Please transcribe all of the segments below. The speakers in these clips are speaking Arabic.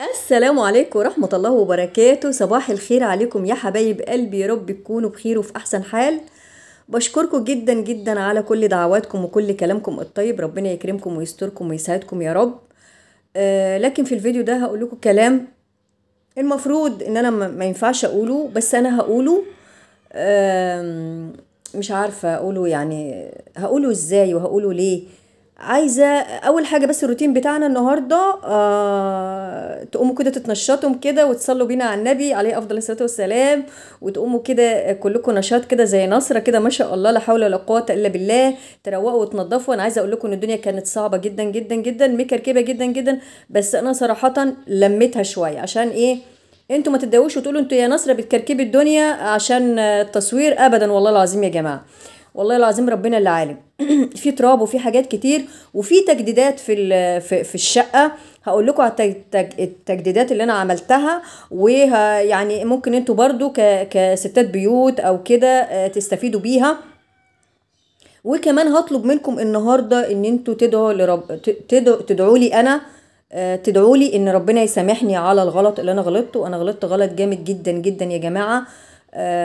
السلام عليكم ورحمة الله وبركاته. صباح الخير عليكم يا حبايب قلبي، يا رب تكونوا بخير وفي أحسن حال. بشكركم جدا جدا على كل دعواتكم وكل كلامكم الطيب. ربنا يكرمكم ويستركم ويسعدكم يا رب. لكن في الفيديو ده هقول لكم كلام المفروض ان انا ما ينفعش اقوله، بس انا هقوله. مش عارفة اقوله، يعني هقوله ازاي وهقوله ليه. عايزة اول حاجة بس الروتين بتاعنا النهاردة، تقوموا كده تتنشطوا كده وتصلوا بينا على النبي عليه افضل الصلاة والسلام، وتقوموا كده كلكم نشاط كده زي نصرة كده، ما شاء الله لا حول ولا قوة الا بالله. تروقوا وتنضفوا. انا عايزة اقول لكم ان الدنيا كانت صعبة جدا جدا جدا، مكركبة جدا جدا، بس انا صراحة لميتها شوية. عشان ايه؟ انتوا ما تتضايقوش وتقولوا انتوا يا نصرة بتكركبي الدنيا عشان التصوير. ابدا والله العظيم يا جماعة، والله العظيم ربنا اللي عالم. في تراب وفي حاجات كتير وفي تجديدات في الشقة. هقول لكم على التجديدات اللي انا عملتها، ويعني ممكن انتوا برضو كستات بيوت او كده تستفيدوا بيها. وكمان هطلب منكم النهارده ان انتوا تدعوا لرب، تدعوا لي انا، تدعوا لي ان ربنا يسامحني على الغلط اللي انا غلطته. انا غلطت غلط جامد جدا جدا يا جماعه.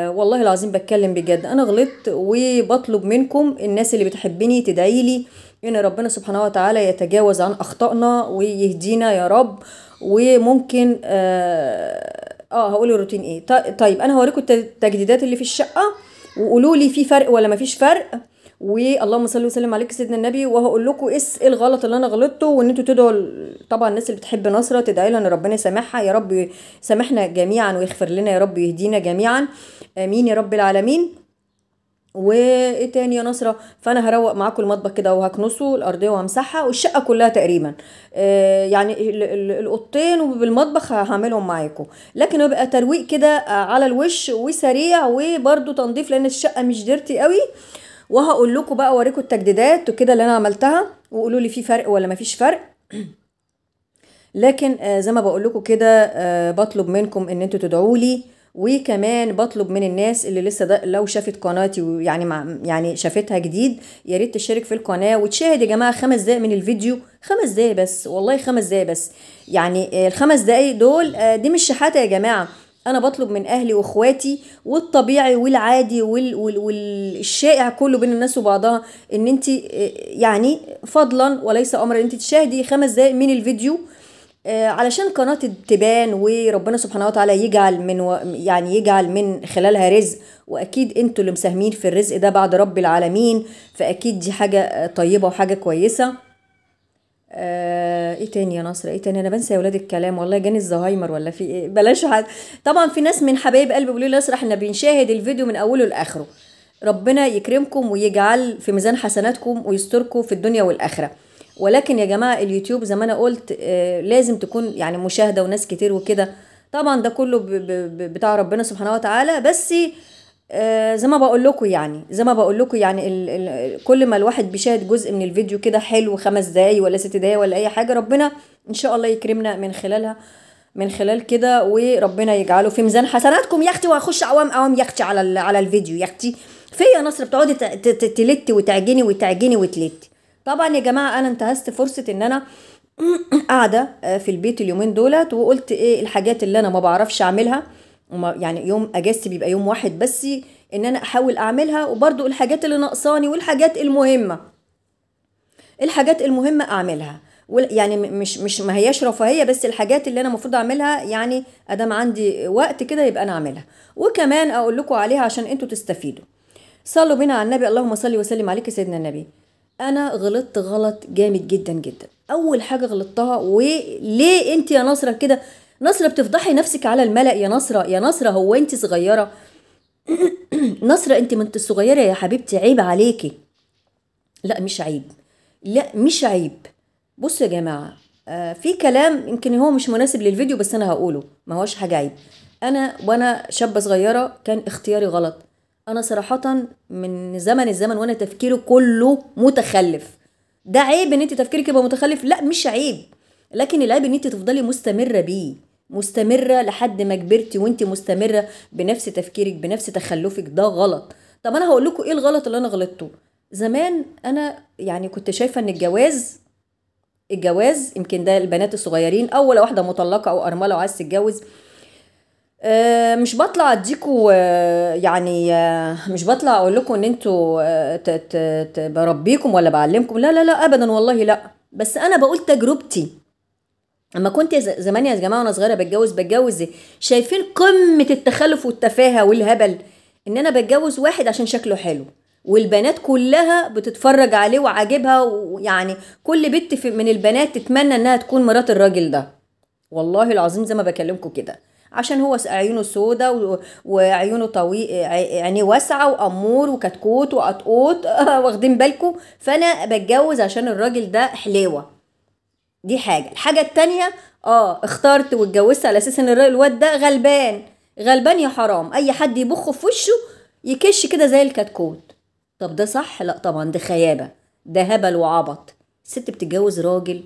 والله العظيم بتكلم بجد، انا غلطت. وبطلب منكم الناس اللي بتحبني تدعي لي ان ربنا سبحانه وتعالى يتجاوز عن اخطائنا ويهدينا يا رب. وممكن هقول الروتين ايه. طيب انا هوريكم التجديدات اللي في الشقه، وقولوا لي في فرق ولا مفيش فرق. واللهم صل وسلم عليك سيدنا النبي. وهقول لكم ايه الغلط اللي انا غلطته، وان انتوا تدعوا طبعا الناس اللي بتحب نصرة تدعي لها ان ربنا يسامحها يا رب، يسامحنا جميعا ويغفر لنا يا رب ويهدينا جميعا. امين يا رب العالمين. وايه تاني يا نصرة؟ فانا هروق معاكم المطبخ كده وهكنسه الارضيه وهمسحها والشقه كلها تقريبا. يعني الاوضتين وبالمطبخ هعملهم معاكم، لكن يبقى ترويق كده على الوش وسريع، وبرده تنظيف لان الشقه مش ديرتي قوي. وهقول لكم بقى، اوريكم التجديدات وكده اللي انا عملتها، وقولوا لي في فرق ولا مفيش فرق. لكن زي ما بقول لكم كده، بطلب منكم ان انتوا تدعوا لي. وكمان بطلب من الناس اللي لسه لو شافت قناتي ويعني يعني شافتها جديد، يا ريت تشترك في القناه وتشاهد يا جماعه 5 دقايق من الفيديو. 5 دقايق بس، والله 5 دقايق بس. يعني ال5 دقايق دول دي مش شحاته يا جماعه. انا بطلب من اهلي واخواتي والطبيعي والعادي والشائع كله بين الناس وبعضها، ان انت يعني فضلا وليس امرا انت تشاهدي 5 دقايق من الفيديو، علشان قناة تبان وربنا سبحانه وتعالى يجعل من يعني يجعل من خلالها رزق. واكيد انتوا اللي مساهمين في الرزق ده بعد رب العالمين، فاكيد دي حاجة طيبة وحاجة كويسة. ايه تاني يا نصر؟ ايه تاني؟ انا بنسى يا ولاد الكلام، والله جاني الزهايمر ولا في ايه؟ بلاش حد. طبعا في ناس من حبايب قلبي بيقولوا لي اسرح، احنا بنشاهد الفيديو من اوله لاخره. ربنا يكرمكم ويجعل في ميزان حسناتكم ويستركم في الدنيا والاخره. ولكن يا جماعه اليوتيوب زي ما انا قلت لازم تكون يعني مشاهده وناس كتير وكده. طبعا ده كله بتاع ربنا سبحانه وتعالى. بس زي ما بقول لكم، يعني زي ما بقول لكم، يعني كل ما الواحد بيشاهد جزء من الفيديو كده حلو، 5 دقايق ولا 6 دقايق ولا اي حاجه، ربنا ان شاء الله يكرمنا من خلالها، من خلال كده، وربنا يجعله في ميزان حسناتكم يا اختي. وهخش عوام عوام يا اختي على الفيديو يا اختي. فيا نصر بتقعدي تلتي وتعجني وتعجني وتلتي. طبعا يا جماعه انا انتهزت فرصه ان انا قاعده في البيت اليومين دولت، وقلت ايه الحاجات اللي انا ما بعرفش اعملها. يعني يوم اجازتي بيبقى يوم واحد بس، ان انا احاول اعملها. وبرضو الحاجات اللي ناقصاني والحاجات المهمه، الحاجات المهمه اعملها. يعني مش ما هياش رفاهيه، بس الحاجات اللي انا المفروض اعملها يعني ادام عندي وقت كده يبقى انا اعملها. وكمان اقول لكم عليها عشان انتوا تستفيدوا. صلوا بينا على النبي. اللهم صل وسلم عليك سيدنا النبي. انا غلطت غلط جامد جدا جدا. اول حاجه غلطتها، وليه انت يا نصره كده؟ نصره بتفضحي نفسك على الملأ يا نصره، يا نصره هو انت صغيره؟ نصره انت ما انت صغيره يا حبيبتي، عيب عليكي. لا مش عيب، لا مش عيب. بصوا يا جماعه، في كلام يمكن هو مش مناسب للفيديو بس انا هقوله، ما هوش حاجه عيب. انا وانا شابه صغيره كان اختياري غلط. انا صراحه من زمن الزمن وانا تفكيري كله متخلف. ده عيب ان انت تفكيرك يبقى متخلف؟ لا مش عيب. لكن العيب ان انت تفضلي مستمره بيه، مستمره لحد ما كبرتي وانت مستمره بنفس تفكيرك بنفس تخلفك. ده غلط. طب انا هقول لكم ايه الغلط اللي انا غلطته. زمان انا يعني كنت شايفه ان الجواز الجواز يمكن ده البنات الصغيرين، او لو واحده مطلقه او ارمله وعايز تتجوز. مش بطلع اديكوا يعني مش بطلع اقول لكم ان انتوا بربيكم ولا بعلمكم، لا لا لا ابدا والله لا، بس انا بقول تجربتي. اما كنت زمان يا جماعه وانا صغيره بتجوز شايفين قمه التخلف والتفاهه والهبل، ان انا بتجوز واحد عشان شكله حلو، والبنات كلها بتتفرج عليه وعاجبها، ويعني كل بنت من البنات تتمنى انها تكون مرات الراجل ده. والله العظيم زي ما بكلمكم كده، عشان هو عيونه سودا وعيونه طويل، عينيه واسعه وامور وكتكوت وقطقوط واخدين بالكم، فانا بتجوز عشان الراجل ده حليوه. دي حاجه. الحاجه التانية اخترت واتجوزت على اساس ان الواد ده غلبان. غلبان يا حرام، اي حد يبخ في وشه يكش كده زي الكتكوت. طب ده صح؟ لا طبعا، ده خيابه، ده هبل وعبط. الست بتتجوز راجل،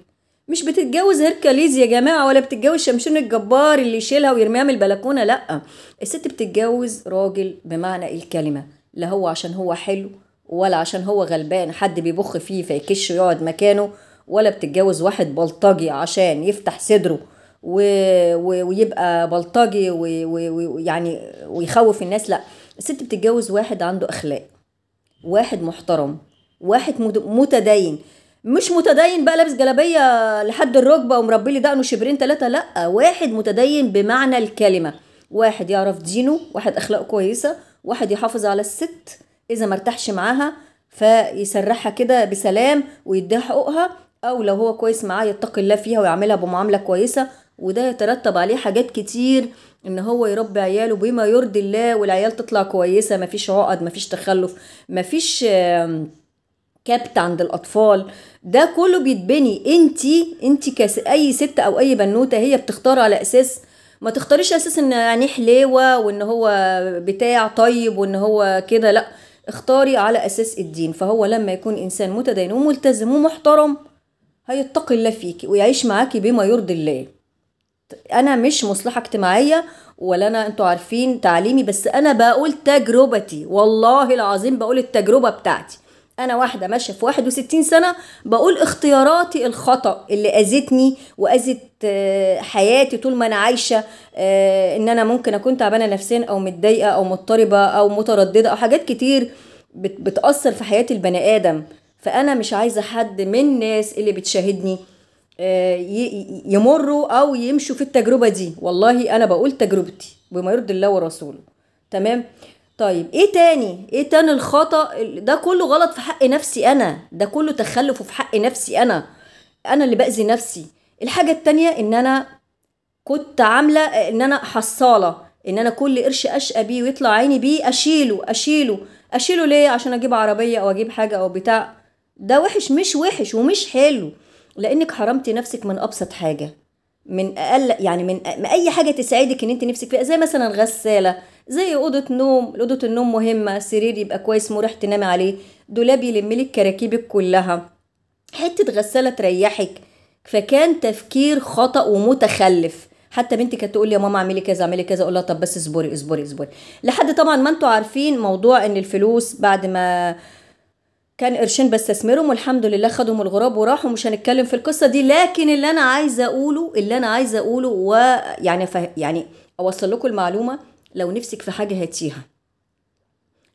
مش بتتجوز هيركليز يا جماعه، ولا بتتجوز شمشون الجبار اللي يشيلها ويرميها من البلكونه. لا، الست بتتجوز راجل بمعنى الكلمه، لا هو عشان هو حلو ولا عشان هو غلبان حد بيبخ فيه فيكش ويقعد مكانه، ولا بتتجوز واحد بلطجي عشان يفتح صدره ويبقى بلطجي ويعني ويخوف الناس. لا، الست بتتجوز واحد عنده اخلاق، واحد محترم، واحد متدين. مش متدين بقى لابس جلابيه لحد الركبه ومربي لي دقنه شبرين ثلاثه، لا، واحد متدين بمعنى الكلمه، واحد يعرف دينه، واحد اخلاقه كويسه، واحد يحافظ على الست اذا مرتاحش معاها فيسرحها كده بسلام ويديها حقوقها، او لو هو كويس معاه يتقي الله فيها ويعملها بمعامله كويسه. وده يترتب عليه حاجات كتير، ان هو يربي عياله بما يرضي الله والعيال تطلع كويسه، مفيش عقد، مفيش تخلف، مفيش كبت عند الاطفال. ده كله بيتبني. انتي اي ست او اي بنوته هي بتختار على اساس، ما تختاريش اساس ان يعني حليوه وان هو بتاع طيب وان هو كده، لا، اختاري على اساس الدين. فهو لما يكون انسان متدين وملتزم ومحترم هيتقي الله فيكي ويعيش معاكي بما يرضي الله. انا مش مصلحه اجتماعيه ولا انا انتوا عارفين تعليمي، بس انا بقول تجربتي، والله العظيم بقول التجربه بتاعتي. انا واحده ماشيه في 61 سنه بقول اختياراتي الخطا اللي اذتني واذت حياتي طول ما انا عايشه، ان انا ممكن اكون تعبانه نفسيا او متضايقه او مضطربه او متردده او حاجات كتير بتاثر في حياه البني ادم. فانا مش عايزه حد من الناس اللي بتشاهدني يمروا او يمشوا في التجربه دي. والله انا بقول تجربتي بما يرضي الله ورسوله. تمام. طيب ايه تاني الخطأ ده كله غلط في حق نفسي انا، ده كله تخلف في حق نفسي انا اللي باذي نفسي. الحاجه التانية ان انا كنت عامله ان انا حصاله، ان انا كل قرش اشقى بيه ويطلع عيني بيه اشيله ليه؟ عشان اجيب عربيه او اجيب حاجه او بتاع. ده وحش، مش وحش ومش حلو، لانك حرمتي نفسك من ابسط حاجه، من اقل يعني من اي حاجه تساعدك ان انت نفسك فيها، زي مثلا غساله، زي اوضه نوم. اوضه النوم مهمه، سرير يبقى كويس مريح تنامي عليه، دولاب يلملك كراكيبك كلها، حته غساله تريحك. فكان تفكير خطأ ومتخلف. حتى بنتي كانت تقول لي يا ماما اعملي كذا اعملي كذا، اقول لها طب بس اصبري اصبري اصبري، لحد طبعا ما انتوا عارفين موضوع ان الفلوس بعد ما كان قرشين بستثمرهم والحمد لله خدهم الغراب وراحوا. مش هنتكلم في القصه دي، لكن اللي انا عايزه اقوله ويعني يعني اوصل لكم المعلومه. لو نفسك في حاجه هاتيها،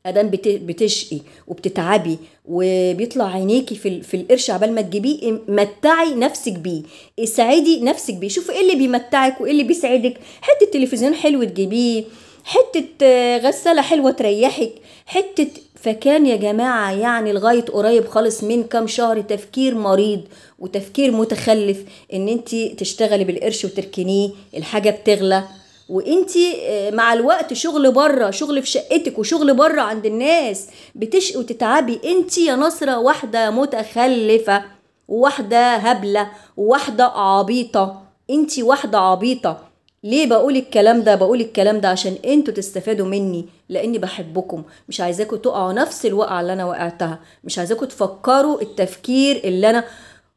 ادام بتشقي وبتتعبي وبيطلع عينيكي في القرش عبال ما تجيبيه، متعي نفسك بيه، اسعدي نفسك بيه. شوفي ايه اللي بيمتعك وايه اللي بيسعدك. حته تلفزيون حلو تجيبيه، حته غساله حلوه تريحك، حته. فكان يا جماعه يعني لغايه قريب خالص من كام شهر تفكير مريض وتفكير متخلف ان انت تشتغلي بالقرش وتركنيه. الحاجه بتغلى، وانتي مع الوقت شغل بره، شغل في شقتك وشغل بره عند الناس، بتشقي وتتعبي. انتي يا نصرة واحدة متخلفة وواحدة هبلة وواحدة عبيطة، انتي واحدة عبيطة. ليه بقول الكلام ده؟ بقول الكلام ده عشان انتوا تستفادوا مني، لاني بحبكم. مش عايزاكم تقعوا نفس الوقعة اللي انا وقعتها، مش عايزاكم تفكروا التفكير اللي انا.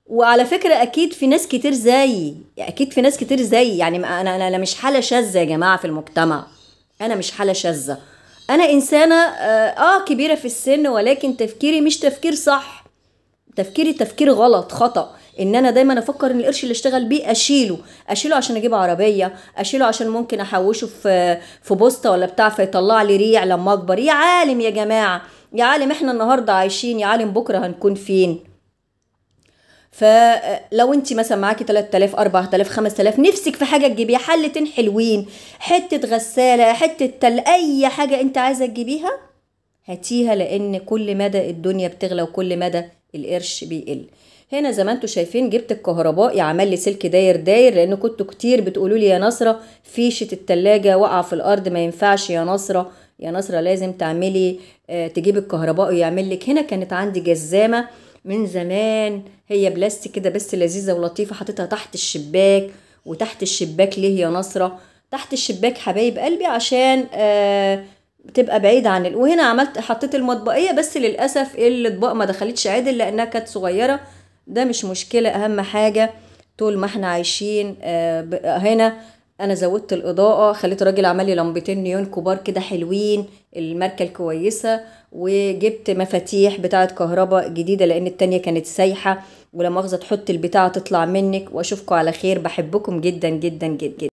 وعلى فكرة اكيد في ناس كتير زيي، اكيد في ناس كتير زيي، يعني انا مش حالة شاذة يا جماعة في المجتمع، انا مش حالة شاذة. انا انسانة كبيرة في السن، ولكن تفكيري مش تفكير صح، تفكيري تفكير غلط خطأ. ان انا دايما افكر ان القرش اللي اشتغل بيه اشيله عشان اجيب عربيه، اشيله عشان ممكن احوشه في بوسطه ولا بتاع فيطلع لي ريع لما اكبر. يا عالم يا جماعه، يا عالم احنا النهارده عايشين، يا عالم بكره هنكون فين. فلو انت مثلا معاكي 3000 4000 5000 نفسك في حاجه تجيبيها، حلتين حلوين، حته غساله، حته اي حاجه انت عايزه تجيبيها هاتيها، لان كل مدى الدنيا بتغلى وكل مدى القرش بيقل. هنا زي ما انتوا شايفين جبت الكهربائي عمل لي سلك داير داير، لان كنتوا كتير بتقولوا لي يا نصرة فيشة التلاجة وقع في الارض ما ينفعش يا نصرة، يا نصرة لازم تعملي تجيب الكهربائي يعمل لك. هنا كانت عندي جزامة من زمان، هي بلاستيك كده بس لذيذة ولطيفة، حطيتها تحت الشباك. وتحت الشباك ليه يا نصرة؟ تحت الشباك حبايب قلبي عشان بتبقى بعيدة عن وهنا حطيت المطبقية، بس للأسف الأطباق ما دخلتش عدل لأنها كانت صغيرة. ده مش مشكلة، أهم حاجة طول ما احنا عايشين. هنا أنا زودت الإضاءة، خليت الراجل عمل لي لمبتين نيون كبار كده حلوين، الماركة الكويسة. وجبت مفاتيح بتاعة كهرباء جديدة لأن التانية كانت سايحة، ولما أخذ تحط البتاعة تطلع منك. وأشوفكم على خير، بحبكم جدا جدا جدا.